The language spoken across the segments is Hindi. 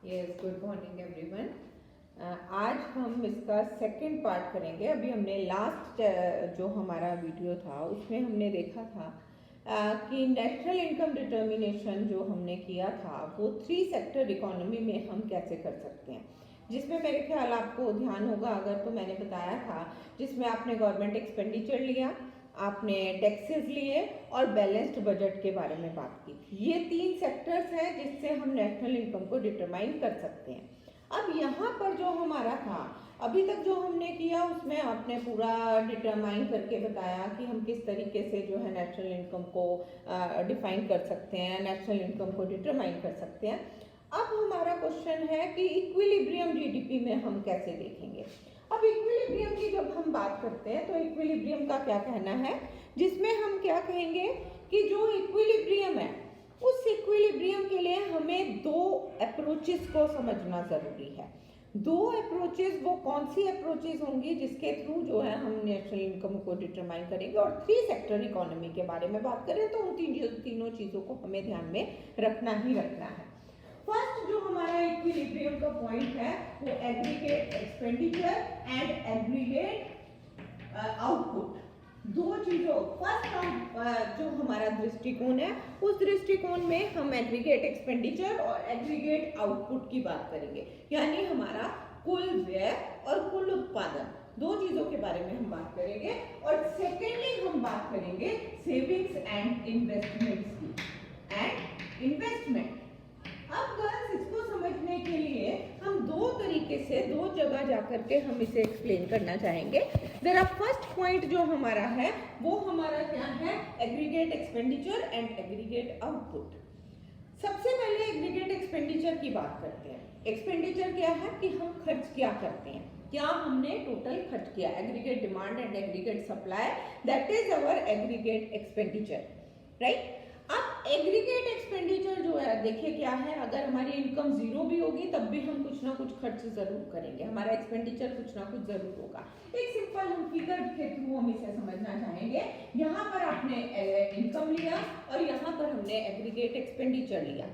Good morning everyone. आज हम इसका सेकंड पार्ट करेंगे। अभी हमने लास्ट जो हमारा वीडियो था उसमें हमने देखा था कि नेशनल इनकम डिटर्मिनेशन जो हमने किया था वो 3 सेक्टर इकोनॉमी में हम कैसे कर सकते हैं, जिसमें मेरे ख्याल आपको ध्यान होगा अगर तो मैंने बताया था, जिसमें आपने गवर्नमेंट एक्सपेंडिचर लिया, आपने टैक्सेस लिए और बैलेंस्ड बजट के बारे में बात की थी। ये 3 सेक्टर्स हैं जिससे हम नेशनल इनकम को डिटरमाइन कर सकते हैं। अब यहाँ पर जो हमारा था अभी तक जो हमने किया उसमें आपने पूरा डिटरमाइन करके बताया कि हम किस तरीके से जो है नेशनल इनकम को डिफाइन कर सकते हैं, नेशनल इनकम को डिटरमाइन कर सकते हैं। अब हमारा क्वेश्चन है कि इक्विलिब्रियम जीडीपी में हम कैसे देखेंगे। अब इक्विलिब्रियम की जब हम बात करते हैं तो इक्विलिब्रियम का क्या कहना है, जिसमें हम क्या कहेंगे कि जो इक्विलिब्रियम है उस इक्विलिब्रियम के लिए हमें 2 अप्रोचेस को समझना जरूरी है। 2 अप्रोचेस, वो कौन सी अप्रोचेस होंगी जिसके थ्रू जो है हम नेशनल इनकम को डिटरमाइन करेंगे। और 3 सेक्टर इकोनॉमी के बारे में बात करें तो उन तीनों चीजों को हमें ध्यान में रखना ही रखना है। फर्स्ट जो हमारा इक्विलिब्रियम का पॉइंट है वो aggregate expenditure and aggregate output, 2 चीजों। फर्स्ट जो हमारा दृष्टिकोण है उस दृष्टिकोण में हम एग्रीगेट एक्सपेंडिचर और एग्रीगेट आउटपुट की बात करेंगे, यानी हमारा कुल व्यय और कुल उत्पादन, 2 चीजों के बारे में हम बात करेंगे। और सेकेंडली हम बात करेंगे सेविंग्स एंड इन्वेस्टमेंट्स की। एंड इन्वेस्टमेंट, अब गर्ल्स इसको समझने के लिए हम 2 तरीके से 2 जगह जाकर के हम इसे एक्सप्लेन करना चाहेंगे। जरा फर्स्ट पॉइंट जो हमारा है वो हमारा क्या है, aggregate expenditure and aggregate output. सबसे पहले एग्रीगेट एक्सपेंडिचर की बात करते हैं। एक्सपेंडिचर क्या है कि हम खर्च क्या करते हैं, क्या हमने टोटल खर्च किया। Aggregate demand and aggregate supply, that is our aggregate expenditure, right. अब एग्रीगेट एक्सपेंडिचर जो है देखिए क्या है, अगर हमारी इनकम 0 भी होगी तब भी हम कुछ ना कुछ खर्च जरूर करेंगे, हमारा एक्सपेंडिचर कुछ ना कुछ जरूर होगा। एक सिंपल हम फिगर के थ्रू हम इसे समझना चाहेंगे। यहाँ पर आपने इनकम लिया और यहाँ पर हमने एग्रीगेट एक्सपेंडिचर लिया।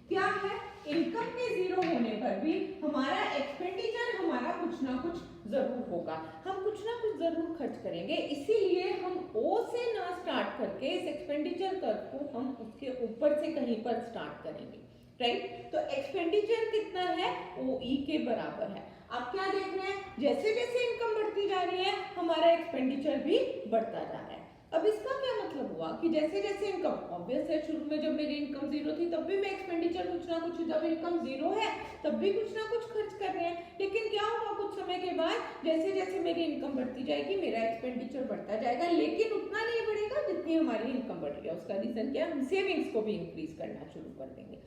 क्या है, इनकम के 0 होने पर भी हमारा एक्सपेंडिचर हमारा कुछ ना कुछ जरूर होगा, हम कुछ ना कुछ जरूर खर्च करेंगे। इसीलिए हम ओ से ना स्टार्ट करके इस एक्सपेंडिचर कर्व को हम उसके ऊपर से कहीं पर स्टार्ट करेंगे, राइट। तो एक्सपेंडिचर कितना है, ओ ई के बराबर है। आप क्या देख रहे हैं, जैसे जैसे इनकम बढ़ती जा रही है हमारा एक्सपेंडिचर भी बढ़ता जा रहा है। अब इसका क्या मतलब हुआ कि जैसे जैसे इनकम, ऑब्वियस है शुरू में जब मेरी इनकम 0 थी तब भी मैं एक्सपेंडिचर कुछ ना कुछ, जब इनकम 0 है तब भी कुछ ना कुछ खर्च कर रहे हैं। लेकिन क्या होगा, कुछ समय के बाद जैसे जैसे मेरी इनकम बढ़ती जाएगी मेरा एक्सपेंडिचर बढ़ता जाएगा, लेकिन उतना नहीं बढ़ेगा जितनी हमारी इनकम बढ़ रही है। उसका रीजन क्या है, हम सेविंग्स को भी इंक्रीज करना शुरू कर देंगे।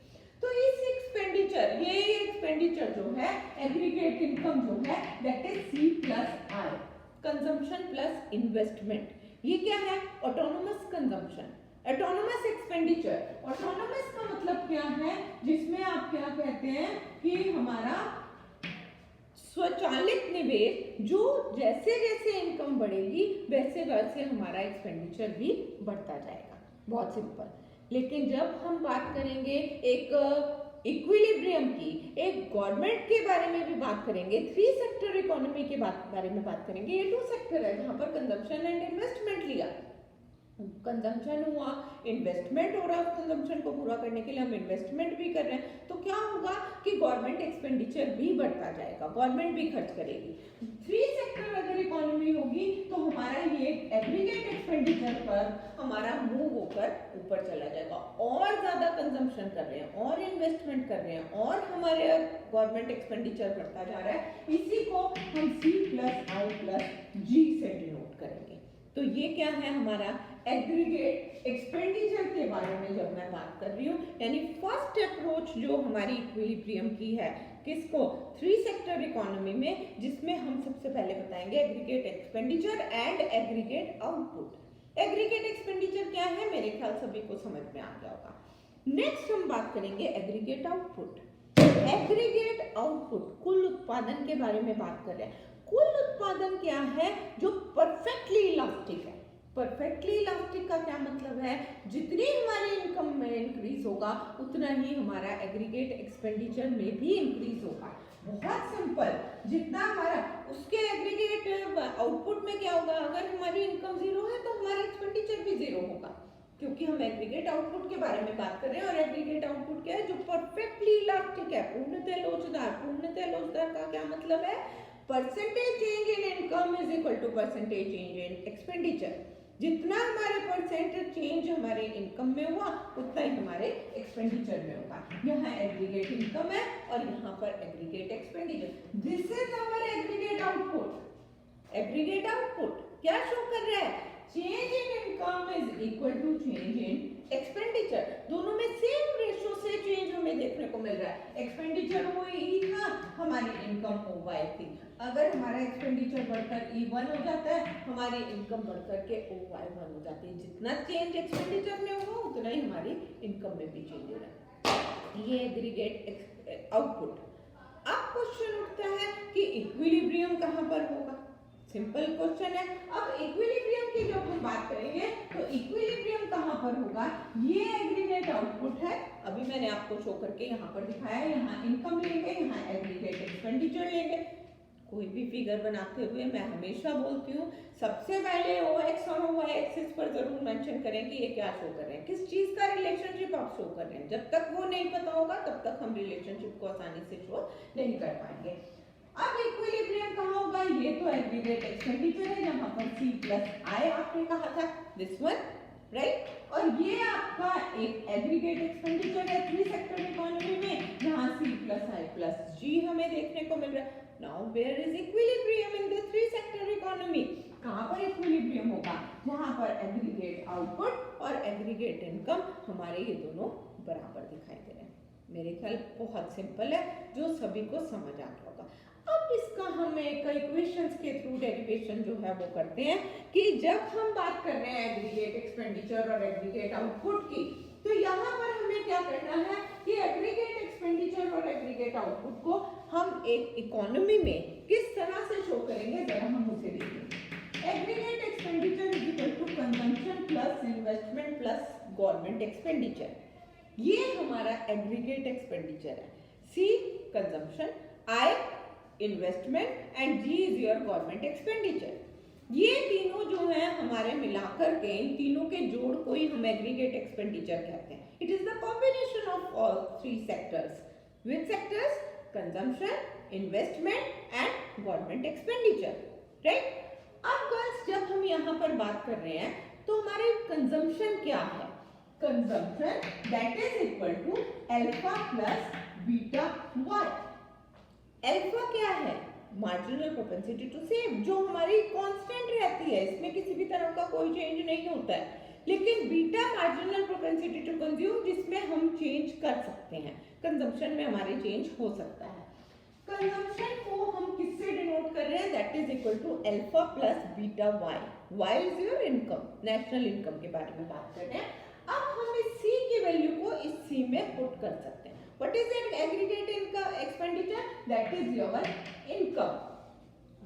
तो इस एक्सपेंडिचर, ये एक्सपेंडिचर जो है एग्रीगेट इनकम जो है that is C plus I, consumption plus investment. ये क्या है, autonomous consumption, autonomous expenditure. Autonomous का मतलब क्या है, जिसमें आप क्या कहते हैं कि हमारा स्वचालित निवेश, जो जैसे जैसे इनकम बढ़ेगी वैसे वैसे हमारा एक्सपेंडिचर भी बढ़ता जाएगा। बहुत सिंपल। लेकिन जब हम बात करेंगे एक इक्विलिब्रियम की, एक गवर्नमेंट के बारे में भी बात करेंगे, 3 सेक्टर इकोनॉमी के बारे में बात करेंगे। ये 2 सेक्टर है जहां पर कंजम्पशन एंड इन्वेस्टमेंट लिया, कंजम्पशन हुआ, इन्वेस्टमेंट हो रहा है, कंजम्पशन को पूरा करने के लिए हम इन्वेस्टमेंट भी कर रहे हैं। तो क्या होगा कि गवर्नमेंट एक्सपेंडिचर भी बढ़ता जाएगा, गवर्नमेंट भी खर्च करेगी। 3 सेक्टर अगर इकोनॉमी होगी तो हमारा ये एग्रीगेट एक्सपेंडिचर पर हमारा मूव होकर ऊपर चला जाएगा, और ज्यादा कंजम्पशन कर रहे हैं और इन्वेस्टमेंट कर रहे हैं और हमारे गवर्नमेंट एक्सपेंडिचर बढ़ता जा रहा है। इसी को हम C plus I plus G से डिनोट करेंगे। तो ये क्या है हमारा एग्रीगेट एक्सपेंडिचर के बारे में जब मैं बात कर रही हूँ, यानी फर्स्ट अप्रोच जो हमारी इक्विलिब्रियम की है, किसको, 3 सेक्टर इकोनॉमी में, जिसमें हम सबसे पहले बताएंगे aggregate expenditure and aggregate output. Aggregate expenditure क्या है, मेरे ख्याल सभी को समझ में आ गया होगा। नेक्स्ट हम बात करेंगे एग्रीगेट आउटपुट। एग्रीगेट आउटपुट, कुल उत्पादन के बारे में बात कर रहे हैं। कुल उत्पादन क्या है, जो परफेक्टली इलास्टिक है, परफेक्टली इलास्टिक का क्या मतलब है, जितनी हमारे इनकम में इंक्रीज होगा उतना ही हमारा एग्रीगेट एक्सपेंडिचर में भी इंक्रीज होगा। बहुत सिंपल, जितना हमारा उसके एग्रीगेट आउटपुट में क्या होगा, अगर हमारी इनकम जीरो है तो हमारा एक्सपेंडिचर भी जीरो होगा, क्योंकि हम एग्रीगेट आउटपुट के बारे में बात कर रहे हैं। और एग्रीगेट आउटपुट क्या है, जो परफेक्टली इलास्टिक है, पूर्णतः लोचदार। पूर्णतः लोचदार का क्या मतलब है, percentage change in income is equal to percentage change in expenditure. जितना हमारे परसेंटेज चेंज हमारे इनकम में हुआ उतना ही हमारे एक्सपेंडिचर में होगा। यहाँ एग्रीगेट इनकम है और यहाँ पर aggregate expenditure. This is our aggregate output. Aggregate output क्या शो कर रहा है, change in income is equal to change in expenditure. दोनों में सेम रेशो से चेंज हमें देखने को मिल रहा है। एक्सपेंडिचर वो ई था, हमारी इनकम ओ वाई थी। अगर हमारा एक्सपेंडिचर बढ़कर E1 हो जाता है, हमारी इनकम बढ़कर के OY1 हो जाती है। जितना चेंज एक्सपेंडिचर में होगा उतना ही हमारी इनकम में भी चेंज हो रहा है। ये एग्रीगेट आउटपुट। अब क्वेश्चन उठता है कि इक्विलिब्रियम कहाँ पर होगा। सिंपल क्वेश्चन है। अब इक्विलिब्रियम की जब हम बात करेंगे तो इक्विलिब्रियम कहाँ पर होगा, ये एग्रीगेट आउटपुट है। अभी मैंने आपको शो करके यहाँ पर दिखाया, यहाँ इनकम लेंगे, यहाँ एग्रीगेट एक्सपेंडिचर लेंगे। कोई भी फिगर बनाते हुए मैं हमेशा बोलती हूँ, सबसे पहले OX और OY एक्सिस पर जरूर मेंशन करें कि ये क्या शो कर रहे हैं, किस चीज का रिलेशनशिप आप शो कर रहे हैं। जब तक वो नहीं पता होगा तब तक हम रिलेशनशिप को आसानी से शो नहीं कर पाएंगे। अब इक्विलिब्रियम कहाँ होगा, ये तो एग्रीगेट एक्सपेंडिचर है, जहाँ पर C प्लस I आपने कहा था, दिस वन, राइट। और ये आपका एक एग्रीगेट एक्सपेंडिचर है 3 सेक्टर इकोनॉमी में, जहाँ C plus I plus G हमें देखने को मिल रहा है। Now where is equilibrium in the 3 sector economy? कहाँ पर इक्विलिब्रियम होगा, जहाँ पर एग्रीगेट आउटपुट और एग्रीगेट इनकम हमारे ये दोनों बराबर दिखाई दे रहे हैं। मेरे ख्याल बहुत सिंपल है, जो सभी को समझ आ गया होगा। अब इसका हम एक इक्वेशंस के थ्रू डेरिवेशन जो है वो करते हैं कि जब हम बात कर रहे हैं एग्रीगेट एक्सपेंडिचर और एग्रीगेट आउटपुट की, तो यहाँ पर हमें क्या करना है कि एग्रीगेट एक्सपेंडिचर और एग्रीगेट आउटपुट को हम एक इकोनॉमी में किस तरह से शो करेंगे, जरा हम उसे देखेंगे। Aggregate expenditure is equal to consumption plus investment plus government expenditure. ये हमारा एग्रीगेट एक्सपेंडिचर है। C consumption, I investment and G is your government expenditure. ये तीनों जो है हमारे मिलाकर के, इन तीनों के जोड़ को ही हम एग्रीगेट एक्सपेंडिचर कहते हैं। It is the combination of all 3 sectors. Which sectors, consumption, investment and government expenditure, right. अब गर्ल्स जब हम यहाँ पर बात कर रहे हैं तो हमारे कंजम्पशन क्या है, consumption that is equal to alpha plus beta Y. Alpha क्या है, मार्जिनल प्रोपेंसिटी टू सेव, जो हमारी कांस्टेंट रहती है, इसमें किसी भी तरह का कोई चेंज नहीं होता है। लेकिन beta marginal propensity to consume, जिसमें हम चेंज कर सकते हैं, कंजम्पशन में हमारे चेंज हो सकता है। कंजम्पशन को हम किससे डिनोट कर रहे हैं, that is equal to alpha plus beta Y. Y is your income, national income के बारे में बात कर रहे हैं। अब हम इस C की वैल्यू को इस C में पुट कर सकते हैं। What is an aggregate income expenditure? That is your income.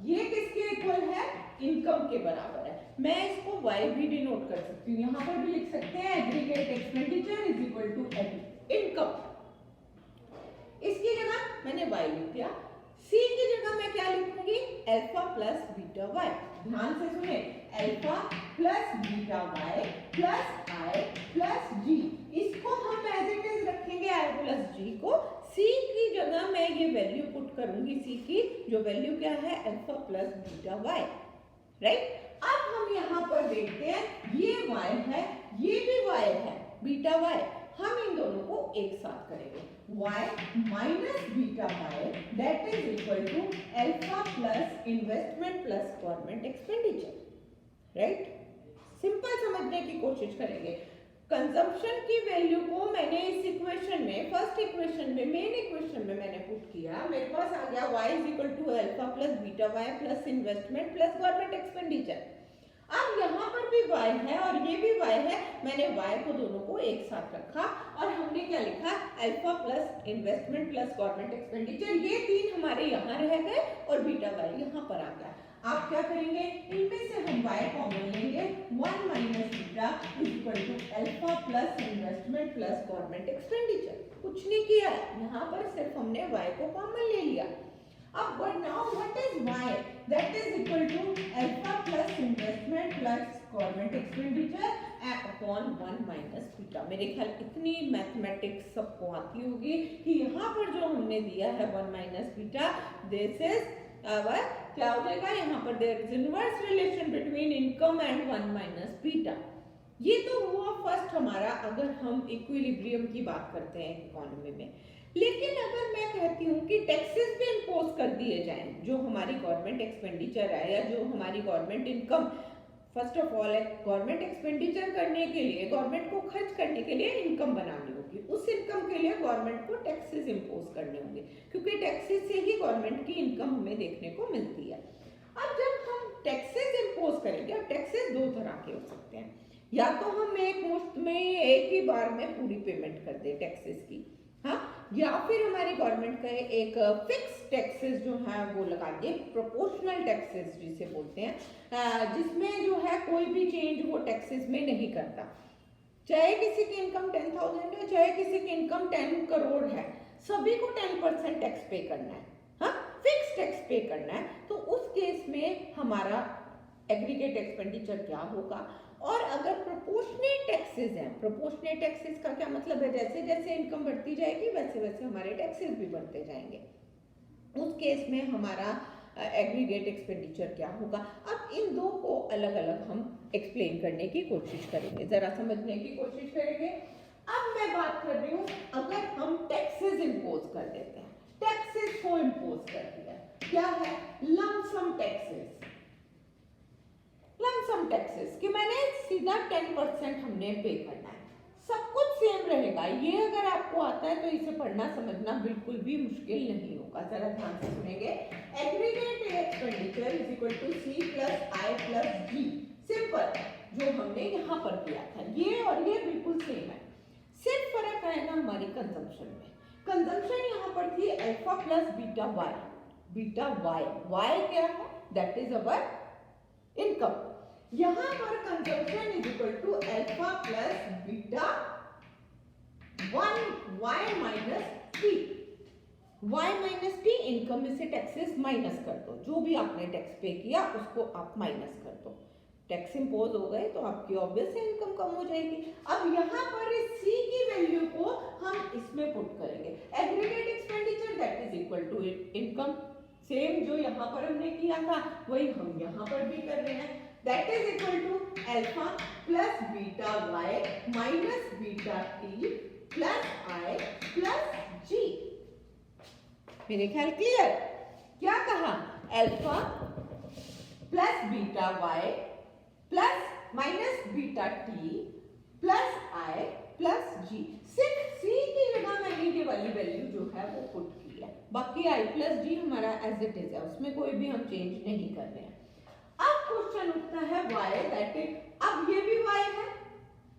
ये किसके इक्वल है, इनकम के बराबर है। मैं इसको Y भी डिनोट कर सकती हूँ, यहाँ पर भी लिख सकते हैं aggregate expenditure is equal to income. इसकी जगह मैंने Y लिख दिया, C की जगह मैं क्या लिखूंगी, अल्फा प्लस बीटा वाई। ध्यान से सुने, alpha plus beta Y plus I plus G। इसको हम एज इट इज रखेंगे I प्लस G को। C की जगह मैं ये वैल्यू पुट करूंगी, C की जो वैल्यू क्या है, alpha plus beta Y, right. अब हम यहाँ पर देखते हैं, ये Y है, ये भी Y है, बीटा वाई। हम इन दोनों को एक साथ करेंगे, y minus beta Y that is equal to alpha plus investment plus government expenditure, right. Simple समझने की कोशिश करेंगे। कंजम्पशन की वैल्यू को मैंने इस इक्वेशन में, फर्स्ट इक्वेशन में, मेन इक्वेशन में मैंने पुट किया, मेरे पास आ गया y is equal to alpha plus beta Y plus investment plus government expenditure. अब यहाँ पर भी y है और ये भी y है, मैंने y को दोनों को एक साथ रखा और हमने क्या लिखा, alpha plus investment plus government expenditure. ये तीन हमारे यहाँ रह गए और बीटा y यहाँ पर आ गया। आप क्या करेंगे, इनमें से हम y कॉमन लेंगे, 1 minus beta is equal to alpha plus investment plus government expenditure. कुछ नहीं किया, यहाँ पर सिर्फ हमने y को कॉमन ले लिया। अब now what is y, that is equal to alpha plus investment plus government expenditure upon 1 minus beta. मेरे ख्याल इतनी मैथमेटिक्स सबको आती होगी कि यहाँ पर जो हमने दिया है 1 minus beta, this is our क्या हो जाएगा, यहाँ पर there is inverse relation between income and 1 minus beta. ये तो हुआ फर्स्ट हमारा, अगर हम इक्विलिब्रियम की बात करते हैं इकोनॉमी में। लेकिन अगर मैं कहती हूँ कि टैक्सेस भी इम्पोज कर दिए जाएं, जो हमारी गवर्नमेंट एक्सपेंडिचर है या जो हमारी government income, first of all government expenditure करने के लिए, गवर्नमेंट को खर्च करने के लिए इनकम बनानी होगी, उस इनकम के लिए गवर्नमेंट को टैक्सेस इम्पोज करने होंगे, क्योंकि टैक्सेस से ही गवर्नमेंट की इनकम हमें देखने को मिलती है। अब जब हम टैक्सेस इम्पोज करेंगे, अब टैक्सेस दो तरह के हो सकते हैं, या तो हम एक मुश्त में एक ही बार में पूरी पेमेंट कर दें टैक्सेस की, हाँ, या फिर हमारी गवर्नमेंट का एक फिक्स टैक्सेस जो है वो लगा दिए, प्रोपोर्शनल टैक्सेस जिसे बोलते हैं, जिसमें जो है कोई भी चेंज वो टैक्सेस में नहीं करता। चाहे किसी की इनकम 10,000 है, चाहे किसी की इनकम 10 करोड़ है, सभी को 10% टैक्स पे करना है, हाँ, फिक्स टैक्स पे करना है। तो उस केस में हमारा एग्रीगेट एक्सपेंडिचर क्या होगा। और अगर प्रोपोर्शनेट टैक्सेस हैं, प्रोपोर्शनेट टैक्सेस का क्या मतलब है, जैसे जैसे इनकम बढ़ती जाएगी वैसे वैसे हमारे टैक्सेस भी बढ़ते जाएंगे, उस केस में हमारा एग्रीगेट एक्सपेंडिचर क्या होगा। अब इन दो को अलग अलग हम एक्सप्लेन करने की कोशिश करेंगे, जरा समझने की कोशिश करेंगे। अब मैं बात कर रही हूँ, अगर हम टैक्सेस इम्पोज कर देते हैं, टैक्सेस को इम्पोज कर दिया, क्या है, लमसम टैक्सेस, लमसम टैक्सेस कि मैंने सीधा 10% हमने पे करना है, सब कुछ सेम रहेगा। ये अगर आपको आता है तो इसे पढ़ना समझना बिल्कुल भी मुश्किल नहीं होगा, जरा ध्यान से सुनेंगे। Aggregate expenditure is equal to C plus I plus G, simple, जो हमने यहाँ पर किया था, ये और ये बिल्कुल सेम है, सिर्फ फर्क आएगा हमारी कंजम्पशन में। कंजम्पशन यहाँ पर थी alpha plus beta Y, beta Y, Y क्या है, दैट इज अवर इनकम। यहां पर consumption is equal to alpha plus beta 1 y minus T, y minus T, income में से टैक्सेस माइनस कर दो, जो भी आपने टैक्स पे किया उसको आप माइनस कर दो, टैक्स इम्पोज हो गए तो आपकी ऑब्वियस इनकम कम हो जाएगी। अब यहाँ पर इस c की वैल्यू को हम इसमें पुट करेंगे, aggregate expenditure that is equal to income, same जो यहाँ पर हमने किया था वही हम यहाँ पर भी कर रहे हैं, that is equal to alpha plus beta Y minus beta T plus I plus G. मेरे ख्याल क्लियर, क्या कहा, alpha plus beta Y plus minus beta T plus I plus G, सिर्फ सी की जगह मैंने ये वाली वैल्यू जो है वो पुट की है, बाकी आई प्लस जी हमारा एज इट इज है, उसमें कोई भी हम चेंज नहीं कर रहे हैं। अब क्वेश्चन उठता है y, दैट इज, अब ये भी y है,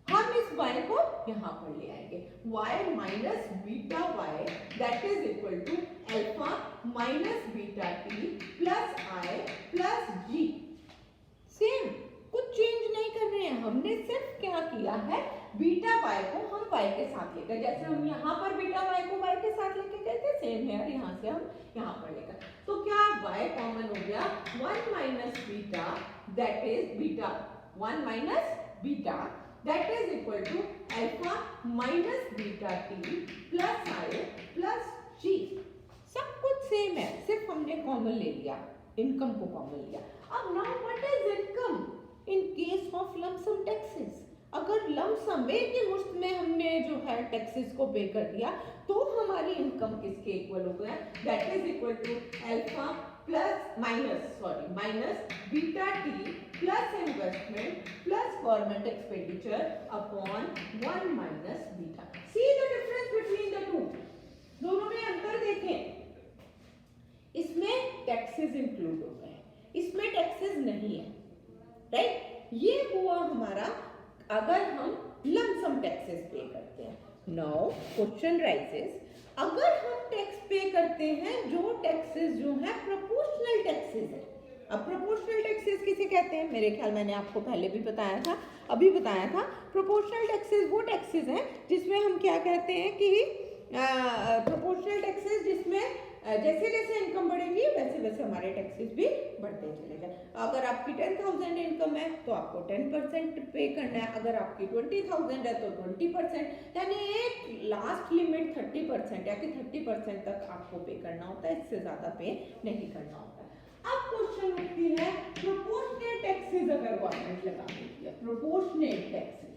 हम इस y को यहाँ पर ले आएंगे, y minus beta y that is equal to alpha minus beta T plus I plus G, same, कुछ चेंज नहीं कर रहे हैं, हमने सिर्फ क्या किया है, बीटा y को हम y के साथ लेकर, जैसे हम यहाँ पर बीटा y को y के साथ लेके गए थे, सेम है, यहाँ से हम यहाँ पर लेकर, तो क्या y कॉमन हो गया, 1 minus beta that is beta 1 minus beta that is equal to alpha minus beta T plus I plus G, सब कुछ सेम है, सिर्फ हमने कॉमन ले लिया, इनकम को कॉमन लिया। अब now what is income in case of lump sum taxes, अगर लमसम एक ही मुश्त में हमने जो है टैक्सेस को पे कर दिया तो हमारी इनकम किसके इक्वल हो गया, that is equal to alpha plus minus beta T plus investment plus government expenditure upon 1 minus beta. See the difference between the two, दोनों में अंतर देखें, इसमें टैक्सेस इंक्लूड हो गए, इसमें टैक्सेस नहीं है, राइट, ये हुआ हमारा अगर हम लमसम टैक्सेस पे करते हैं। नाउ क्वेश्चन राइजेस, अगर हम टैक्स पे करते हैं जो टैक्सेस जो है प्रोपोर्शनल टैक्सेस है, अब प्रोपोर्शनल टैक्सेस किसे कहते हैं? मेरे ख्याल मैंने आपको पहले भी बताया था, अभी बताया था। प्रोपोर्शनल टैक्सेस वो टैक्सेस हैं जिसमें हम क्या कहते हैं कि प्रोपोर्शनल टैक्सेस जिसमें जैसे जैसे इनकम बढ़ेगी वैसे वैसे हमारे टैक्सेस भी बढ़ते चले जाए। अगर आपकी 10,000 इनकम है तो आपको 10% पे करना है, अगर आपकी 20,000 है तो 20%, यानी एक लास्ट लिमिट 30% या कि 30% तक आपको पे करना होता है, इससे ज़्यादा पे नहीं करना होता। अब क्वेश्चन उठती है प्रोपोर्शनल टैक्सेस अगर गवर्नमेंट लगा देती है, proportional taxes,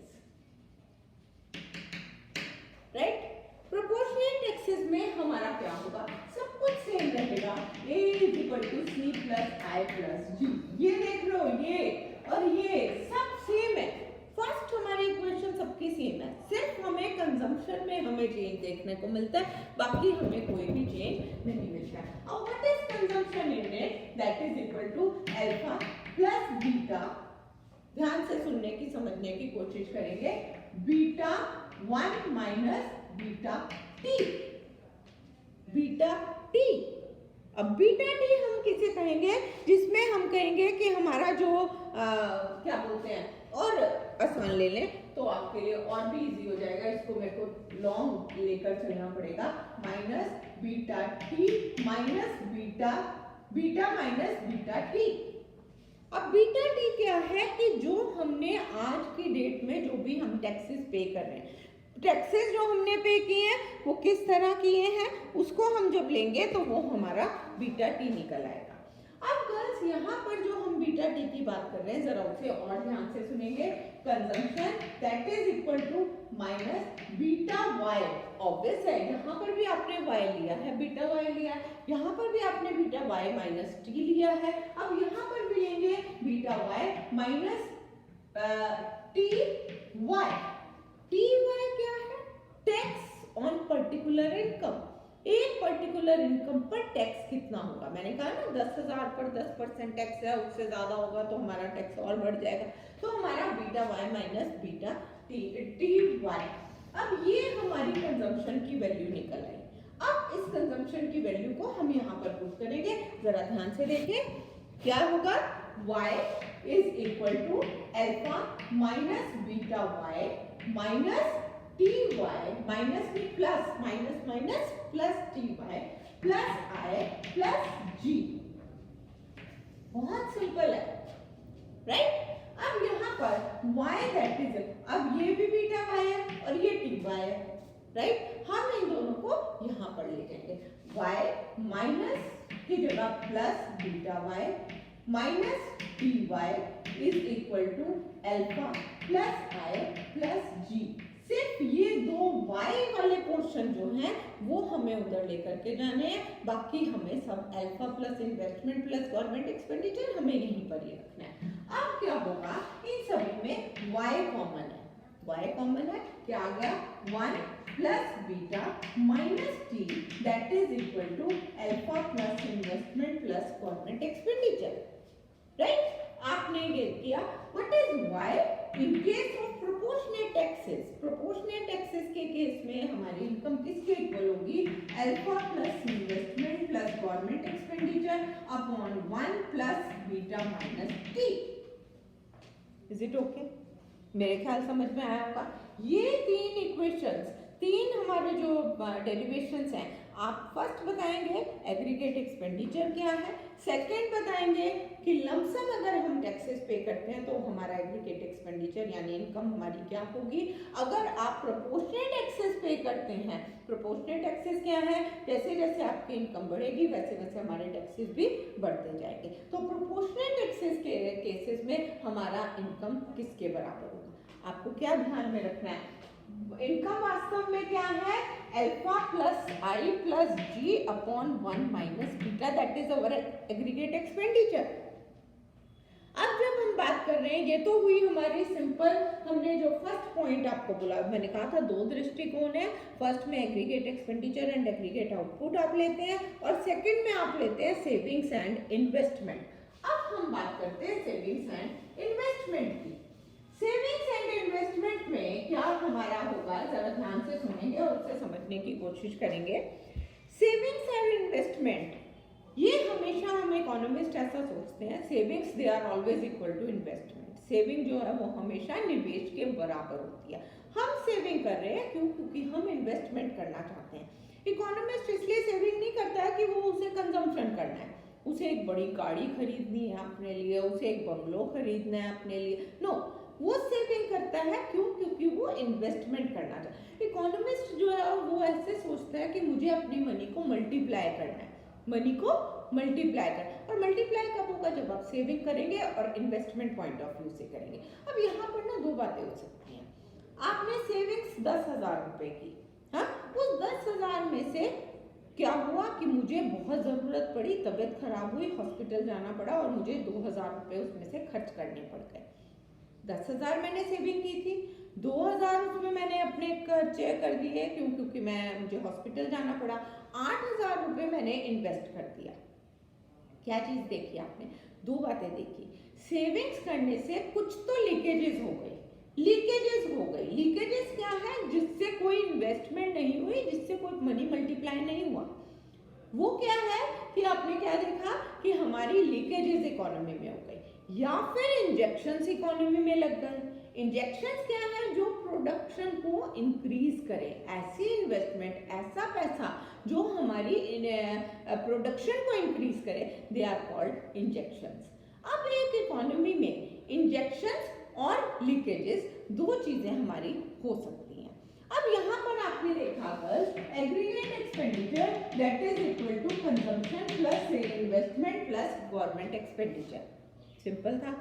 right. Proportional taxes में हमारा क्या होगा? सब कुछ सेम रहेगा, A = C + I + G। ये देख रहे हो, ये और ये सब सेम है। फर्स्ट हमारी इक्वेशन सबकी सेम है, सिर्फ हमें कंजम्पशन में हमें चेंज देखने को मिलता है, बाकी हमें कोई भी चेंज नहीं मिलता है। अब what is consumption in it? That is equal to alpha plus beta. ध्यान से सुनने की समझने की कोशिश करेंगे। Beta 1 minus beta T, beta T. अब बीटा टी हम किसे कहेंगे? जिसमें हम कहेंगे कि हमारा जो क्या बोलते हैं, और आसान ले लें तो आपके लिए और भी इजी हो जाएगा, इसको मेरे को लॉन्ग लेकर चलना पड़ेगा। Minus beta T minus beta, beta minus beta T. अब बीटा टी क्या है कि जो हमने आज की डेट में जो भी हम टैक्सेस पे कर रहे हैं, टैक्सेस जो हमने पे किए हैं वो किस तरह किए हैं, उसको हम जब लेंगे तो वो हमारा बीटा टी निकल आएगा। अब गर्ल्स यहाँ पर जो हम बीटा टी की बात कर रहे हैं जरा उसे और ध्यान से सुनेंगे। Consumption that is equal to minus beta Y. Obvious है, यहाँ पर भी आपने वाई लिया है, बीटा वाई लिया है, यहाँ पर भी आपने बीटा वाई माइनस टी लिया है। अब यहाँ पर भी लेंगे beta Y minus T Y. T Y क्या है? Tax on particular income. एक पर्टिकुलर इनकम पर टैक्स कितना होगा? मैंने कहा ना 10,000 पर 10% टैक्स है, उससे ज्यादा होगा तो हमारा टैक्स और बढ़ जाएगा, तो हमारा beta Y minus beta T Y. अब ये हमारी कंजम्पशन की वैल्यू निकल आई। अब इस कंजम्पशन की वैल्यू को हम यहाँ पर पुट करेंगे, जरा ध्यान से देखें क्या होगा। y is equal to alpha minus beta y minus T Y, minus में plus, minus minus plus T Y plus I plus G. बहुत सिंपल है, राइट। अब यहाँ पर y दैट इज, अब ये भी बीटा y है और ये टी वाई है, राइट। हम इन दोनों को यहाँ पर ले जाएंगे, y माइनस की जगह plus beta y minus T Y is equal to alpha plus I plus G. सिर्फ ये दो y वाले पोर्शन जो हैं वो हमें उधर लेकर के जाने हैं, बाकी हमें सब alpha plus investment plus government expenditure हमें यहीं पर ही रखना है। अब क्या होगा, इन सभी में y कॉमन है, y कॉमन है, क्या आ गया 1 plus beta minus T that is equal to alpha plus investment plus government expenditure, right. आपने ये किया। What is y in case of proportionate taxes? Proportionate taxes के केस में हमारी इनकम किसके इक्वल होगी? Alpha plus investment plus government expenditure upon 1 plus beta minus T. Is it okay? मेरे ख्याल समझ में आया होगा। ये तीन इक्वेशंस, तीन हमारे जो डेरिवेशंस हैं, आप फर्स्ट बताएंगे एग्रीगेट एक्सपेंडिचर क्या है, सेकंड बताएंगे कि लमसम अगर हम टैक्सेस पे करते हैं तो हमारा एग्रीगेट एक्सपेंडिचर यानी इनकम हमारी क्या होगी। अगर आप प्रोपोर्शनल टैक्सेस पे करते हैं, प्रोपोर्शनल टैक्सेस क्या है, जैसे जैसे आपकी इनकम बढ़ेगी वैसे वैसे हमारे टैक्सेस भी बढ़ते जाएंगे। तो प्रोपोर्शनल टैक्सेस के केसेस में हमारा इनकम किसके बराबर होगा? आपको क्या ध्यान में रखना है, इनकम वास्तव में क्या है, alpha plus I plus G upon 1 minus beta that is our aggregate expenditure. अब जब हम बात कर रहे हैं, ये तो हुई हमारी सिंपल, हमने जो फर्स्ट पॉइंट आपको बोला, मैंने कहा था दो दृष्टिकोण है, फर्स्ट में aggregate expenditure and aggregate output आप लेते हैं और सेकंड में आप लेते हैं सेविंग्स एंड इन्वेस्टमेंट। अब हम बात करते हैं सेविंग्स एंड इन्वेस्टमेंट की। सेविंग्स एंड इन्वेस्टमेंट में क्या हमारा होगा, जरा ध्यान से सुनेंगे और उसे समझने की कोशिश करेंगे। सेविंग्स एंड इन्वेस्टमेंट ये हमेशा हमें इकोनॉमिस्ट ऐसा सोचते हैं, savings they are always equal to investment. Saving जो है वो हमेशा निवेश के बराबर होती है। हम सेविंग कर रहे हैं क्यों? क्योंकि हम इन्वेस्टमेंट करना चाहते हैं। इकोनॉमिस्ट इसलिए सेविंग नहीं करता है कि वो उसे कंजम्पशन करना है, उसे एक बड़ी गाड़ी खरीदनी है अपने लिए, उसे एक बंगलो खरीदना है अपने लिए। नो, वो सेविंग करता है क्यों? क्योंकि वो इन्वेस्टमेंट करना चाहता है। इकोनॉमिस्ट जो है वो ऐसे सोचता है कि मुझे अपनी मनी को मल्टीप्लाई करना है, मनी को मल्टीप्लाई करना। और मल्टीप्लाई कब होगा? जब आप सेविंग करेंगे और इन्वेस्टमेंट पॉइंट ऑफ व्यू से करेंगे। अब यहाँ पर ना दो बातें हो सकती हैं। आपने सेविंग्स 10,000 रुपए की, हाँ, उस 10,000 में से क्या हुआ कि मुझे बहुत ज़रूरत पड़ी, तबीयत खराब हुई, हॉस्पिटल जाना पड़ा और मुझे 2,000 रुपये उसमें से खर्च करने पड़ गए। 10,000 मैंने सेविंग की थी, 2,000 उसमें मैंने अपने खर्चे कर दिए क्यों? क्योंकि मुझे हॉस्पिटल जाना पड़ा। 8,000 रुपये मैंने इन्वेस्ट कर दिया। क्या चीज़ देखी आपने? दो बातें देखी। सेविंग्स करने से कुछ तो लीकेजेस हो गई, लीकेजेस क्या है? जिससे कोई इन्वेस्टमेंट नहीं हुई, जिससे कोई मनी मल्टीप्लाई नहीं हुआ। वो क्या है कि आपने क्या देखा कि हमारी लीकेजेस इकोनॉमी में हो गई, या फिर इंजेक्शंस इकोनॉमी में लग गए। इंजेक्शंस क्या है? जो प्रोडक्शन को इंक्रीज करे, ऐसी इन्वेस्टमेंट, ऐसा पैसा जो हमारी प्रोडक्शन को इंक्रीज करे, दे आर कॉल्ड इंजेक्शंस। अब एक इकोनॉमी में इंजेक्शंस और लीकेजेस दो चीजें हमारी हो सकती हैं। अब यहाँ पर आपने देखा aggregate expenditure that is equal to consumption plus investment plus government expenditure. Simple था।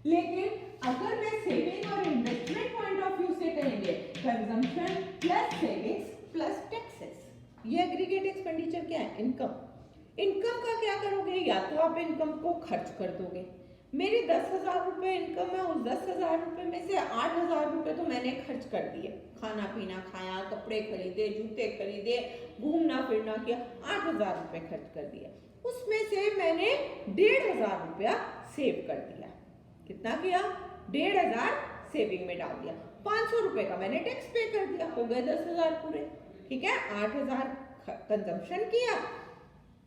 लेकिन अगर मैं सेविंग और इन्वेस्टमेंट पॉइंट ऑफ व्यू से कहेंगे, consumption plus savings plus taxes, ये एग्रीगेट एक्सपेंडिचर क्या है? इनकम। इनकम का क्या करोगे? या तो आप इनकम को खर्च कर दोगे। मेरी 10,000 रुपये इनकम है, उस 10,000 रुपये में से 8,000 रुपये तो मैंने खर्च कर दिए, खाना पीना खाया, कपड़े खरीदे, जूते खरीदे, घूमना फिरना किया, 8,000 रुपये खर्च कर दिया। उसमें से मैंने 1,500 रुपया सेव कर दिया। कितना किया? 1,500 सेविंग में डाल दिया। 500 रुपये का मैंने टैक्स पे कर दिया, हो गए 10,000 पूरे। ठीक है, 8,000 कंजम्पशन किया,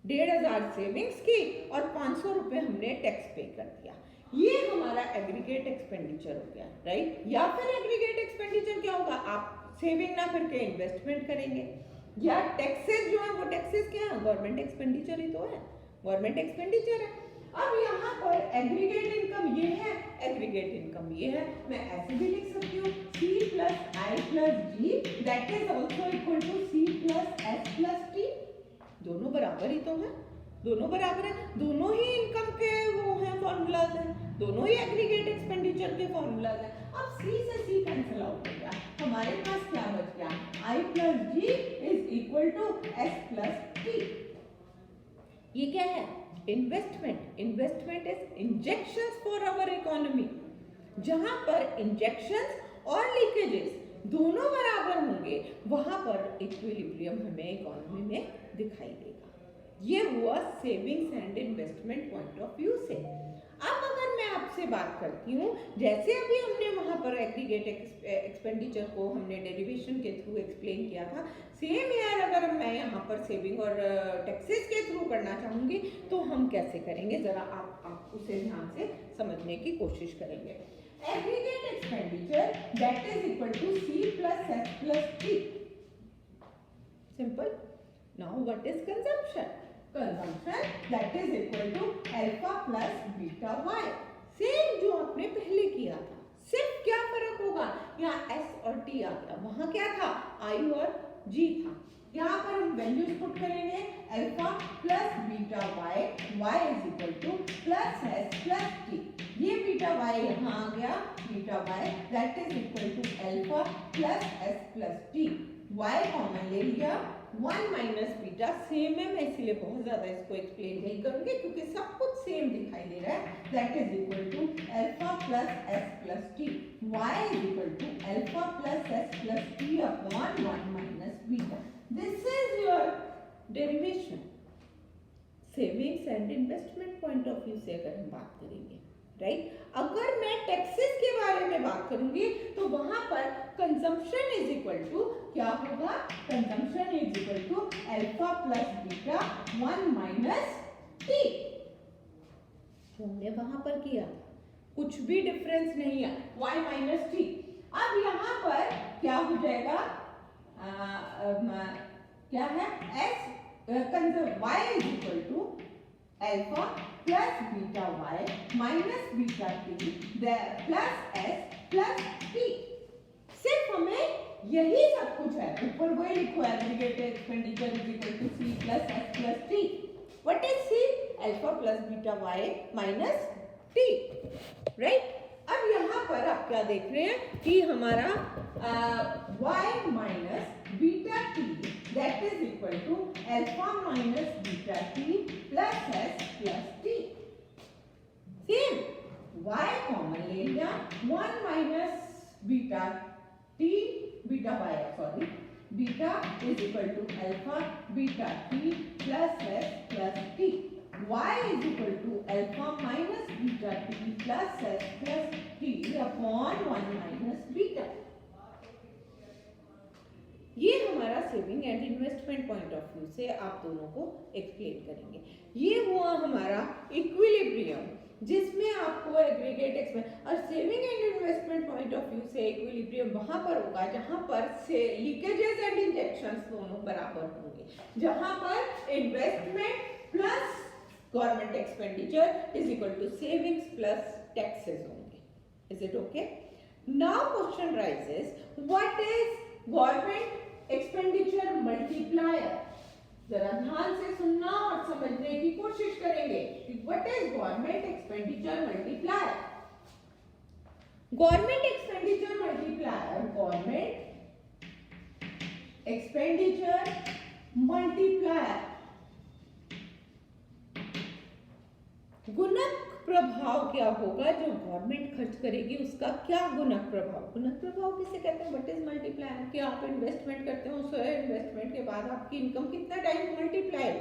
1,500 सेविंग्स की और 500 रुपये हमने टैक्स पे कर दिया। ये हमारा एग्रीगेट एक्सपेंडिचर हो गया, राइट। या फिर एग्रीगेट एक्सपेंडिचर क्या होगा? आप सेविंग ना करके इन्वेस्टमेंट करेंगे, या टैक्सेस जो है वो टैक्सेस क्या है? गवर्नमेंट एक्सपेंडिचर ही तो है, गवर्नमेंट एक्सपेंडिचर है। अब यहाँ पर एग्रीगेट इनकम ये है, एग्रीगेट इनकम ये है। मैं ऐसे भी लिख सकती हूँ C plus I plus G that is also equal to C plus S plus T। दोनों बराबर ही तो है, दोनों बराबर है, दोनों ही इनकम के वो हैं फॉर्मूलाज हैं, दोनों ही एग्रीगेट एक्सपेंडिचर के फॉर्मूलाज हैं। अब C से C कैंसिल आउट हो गया, हमारे पास क्या बच गया? I plus G is equal to S plus T। ये क्या है? Investment. Investment is injections for our economy. जहां पर इंजेक्शंस और लीकेजेस दोनों बराबर होंगे, वहां पर इक्विलिब्रियम हमें इकोनॉमी में दिखाई देगा। ये हुआ savings and investment point of view से। अब अगर मैं आपसे बात करती हूँ, जैसे अभी हमने वहां पर एग्रीगेट एक्सपेंडिचर को हमने डेरिवेशन के थ्रू एक्सप्लेन किया था, सेम यार अगर मैं यहाँ पर सेविंग और टैक्सेस के थ्रू करना चाहूँगी तो हम कैसे करेंगे? जरा आप उसे ध्यान से समझने की कोशिश करेंगे। Aggregate expenditure that is equal to C plus S plus T। Simple. Now what is consumption? Consumption that is equal to alpha plus beta y। Same जो आपने पहले किया था, सिर्फ क्या फर्क होगा? यहाँ S और T आ गया, वहां क्या था? I और G था। यहाँ पर हम वैल्यूज पुट करेंगे, alpha plus beta y, y is equal to plus S plus T। ये बीटा y यहाँ आ गया, beta y that is equal to alpha plus S plus T। y common ले लिया, 1 माइनस बीटा सेम है, मैं इसलिए बहुत ज्यादा इसको एक्सप्लेन नहीं करूंगी क्योंकि सब कुछ सेम दिखाई दे रहा है। That is equal to alpha plus S plus T। y is equal to alpha plus S plus T upon 1 minus beta. This is your derivation. Savings and investment point of view से अगर हम बात करेंगे, राइट। अगर मैं टैक्सेस के बारे में बात करूंगी तो वहां पर कंजम्पशन इज इक्वल टू क्या होगा? Consumption is equal to alpha plus beta 1 minus T। जो हमने वहां पर किया था, कुछ भी डिफरेंस नहीं है, y माइनस टी। अब यहाँ पर क्या हो जाएगा, क्या है, s y is equal to alpha plus beta y minus beta T plus s plus T. सिर्फ हमें यही सब कुछ है, ऊपर वही लिखो, aggregate expenditure is equal to c plus s plus t। What is c? Alpha plus beta y minus t, right. अब यहाँ पर आप क्या देख रहे हैं कि हमारा y minus beta t that is equal to alpha minus beta t plus s plus t। Same y common ले लिया, 1 minus beta t beta y sorry beta is equal to alpha beta t plus s plus t। y is equal to alpha minus beta t plus s plus t upon 1 minus beta। ये हमारा saving and investment point of view से आप दोनों को एक्सप्लेन करेंगे। ये हुआ हमारा इक्विलिब्रियम, जिसमें आपको एग्रीगेट एक्सपेंस और saving and investment point of view से इक्विलिब्रियम वहां पर होगा जहां पर से लीकेजेस एंड इंजेक्शंस दोनों बराबर होंगे, जहां पर investment plus government expenditure is equal to savings plus taxes होंगे। Is it okay? Now question raises, what is government expenditure multiplier? जरा ध्यान से सुनना और समझने की कोशिश करेंगे कि what is government expenditure multiplier. Government expenditure multiplier, government expenditure multiplier, गुणक प्रभाव क्या होगा जो गवर्नमेंट खर्च करेगी, उसका क्या गुणक प्रभाव? गुणक प्रभाव किसे कहते हैं? What is multiplier? कि आप इन्वेस्टमेंट करते हो, उस इन्वेस्टमेंट के बाद आपकी इनकम कितना टाइम मल्टीप्लाई हो,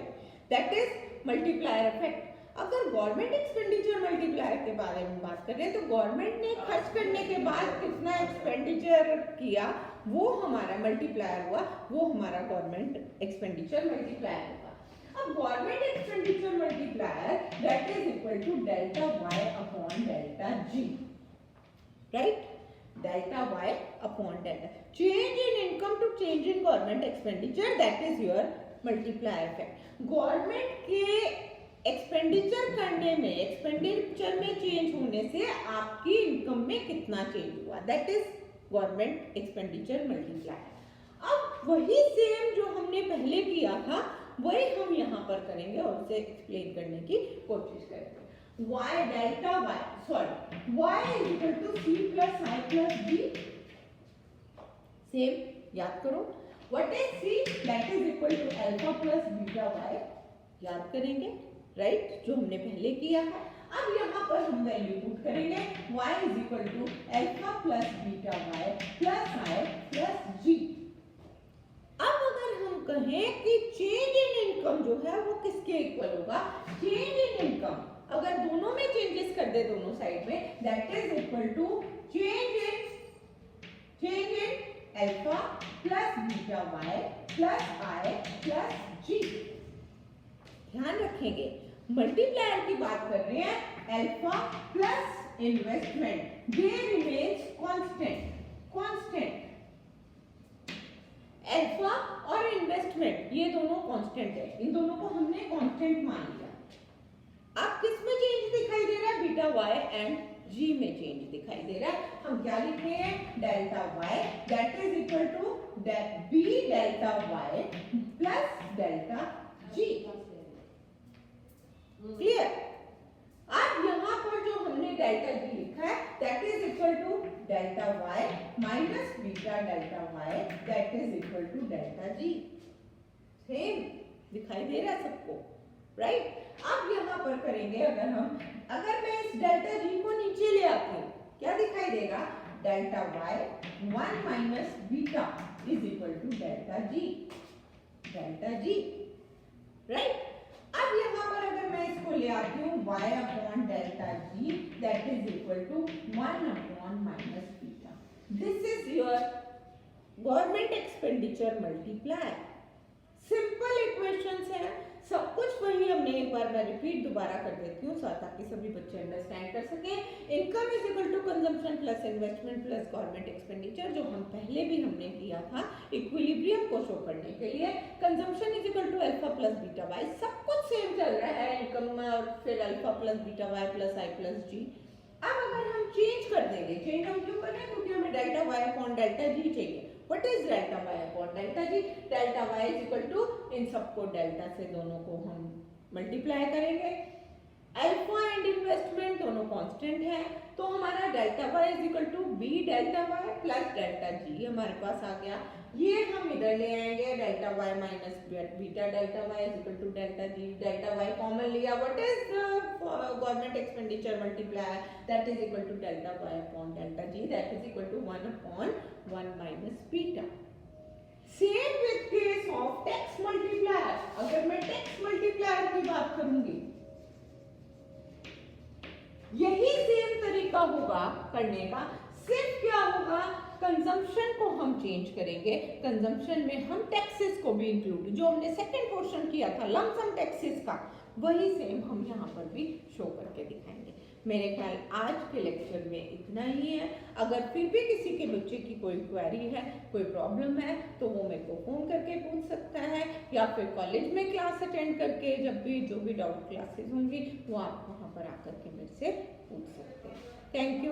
दैट इज मल्टीप्लायर इफेक्ट। अगर गवर्नमेंट एक्सपेंडिचर मल्टीप्लायर के बारे में बात करें तो गवर्नमेंट ने खर्च करने के बाद कितना एक्सपेंडिचर किया वो हमारा मल्टीप्लायर हुआ, वो हमारा गवर्नमेंट एक्सपेंडिचर मल्टीप्लायर हुआ। अब government expenditure multiplier that is equal to delta y upon delta g, right? Delta y upon delta change in income to change in government expenditure, that is your multiplier effect. Government के एक्सपेंडिचर करने में, एक्सपेंडिचर में चेंज होने से आपकी इनकम में कितना चेंज हुआ, that is government expenditure multiplier. अब वही सेम जो हमने पहले किया था वही हम यहाँ पर करेंगे और उसे एक्सप्लेन करने की कोशिश करेंगे। y delta y sorry y is equal to c plus i plus d। Same याद करो, what is c? That is equal to alpha plus beta y, याद करेंगे, राइट? जो हमने पहले किया है। अब यहाँ पर हम वैल्यू पुट करेंगे, y is equal to alpha plus beta y plus i plus g। अब अगर हम कहें कि चेंज इन इनकम जो है वो किसके इक्वल होगा? चेंज इन इनकम अगर दोनों में चेंजेस कर दे दोनों साइड में, that is equal to change in alpha plus beta y plus i plus g। ध्यान रखेंगे, मल्टीप्लायर की बात कर रहे हैं, alpha plus investment they remains constant. Alpha और इन्वेस्टमेंट ये दोनों कांस्टेंट है, इन दोनों को हमने कांस्टेंट मान लिया। अब किस में चेंज दिखाई दे रहा है? बीटा y एंड g में चेंज दिखाई दे रहा है। हम क्या लिख रहे हैं? Delta y that is equal to b delta y plus delta g। Clear? अब यहाँ पर जो हमने डेल्टा g लिखा है that is equal to delta y minus beta delta y that is equal to delta g। Same दिखाई दे रहा है सबको, राइट? अब यहाँ पर करेंगे, अगर मैं इस डेल्टा g को नीचे ले आती हूँ, क्या दिखाई देगा? Delta y 1 minus beta is equal to delta g, right? अब यहाँ पर अगर मैं इसको ले आती हूँ y upon delta g that is equal to 1 upon minus beta. This is your government expenditure multiplier. Simple equations है, सब कुछ वही हमने हमने एक बार मैं रिपीट दोबारा कर देती हूँ ताकि सभी बच्चे अंडरस्टैंड कर सकें। Income is equal to consumption plus investment plus government expenditure, जो हम पहले भी हमने किया था इक्विलिब्रियम को शो करने के लिए। Consumption is equal to alpha plus beta y, सब कुछ सेम चल रहा है इनकम में, और फिर alpha plus beta Y plus I plus G. अब अगर हम चेंज कर देंगे, चेंज हम क्यों कर रहे हैं, क्योंकि हमें delta Y upon delta G चाहिए। What is delta Y upon delta G? Delta Y is equal to, इन सबको डेल्टा से दोनों को हम मल्टीप्लाई करेंगे। अल्फा एंड इन्वेस्टमेंट दोनों कांस्टेंट है, तो हमारा delta Y is equal to B delta Y plus delta G हमारे पास आ गया। ये हम इधर ले आएंगे, delta Y minus beta delta Y is equal to delta G. Delta y common लिया, what is government expenditure multiply, that is equal to delta Y upon delta g, that is equal to 1 upon 1 minus beta. Same with case of tax multiplier, अगर मैं टैक्स मल्टीप्लायर की बात करूंगी, यही सेम तरीका होगा करने का, सिर्फ क्या होगा, कंजम्पशन को हम चेंज करेंगे। कंजम्पशन में हम टैक्सेस को भी इंक्लूड, जो हमने सेकंड पोर्शन किया था लंप सम टैक्सेस का, वही सेम हम यहाँ पर भी शो करके दिखाएंगे। मेरे ख्याल आज के लेक्चर में इतना ही है। अगर फिर भी किसी के बच्चे की कोई क्वेरी है, कोई प्रॉब्लम है, तो वो मेरे को फोन करके पूछ सकता है, या फिर कॉलेज में क्लास अटेंड करके जब भी जो भी डाउट क्लासेस होंगी वो आप वहाँ पर आकर के मेरे से पूछ सकते हैं। Thank you.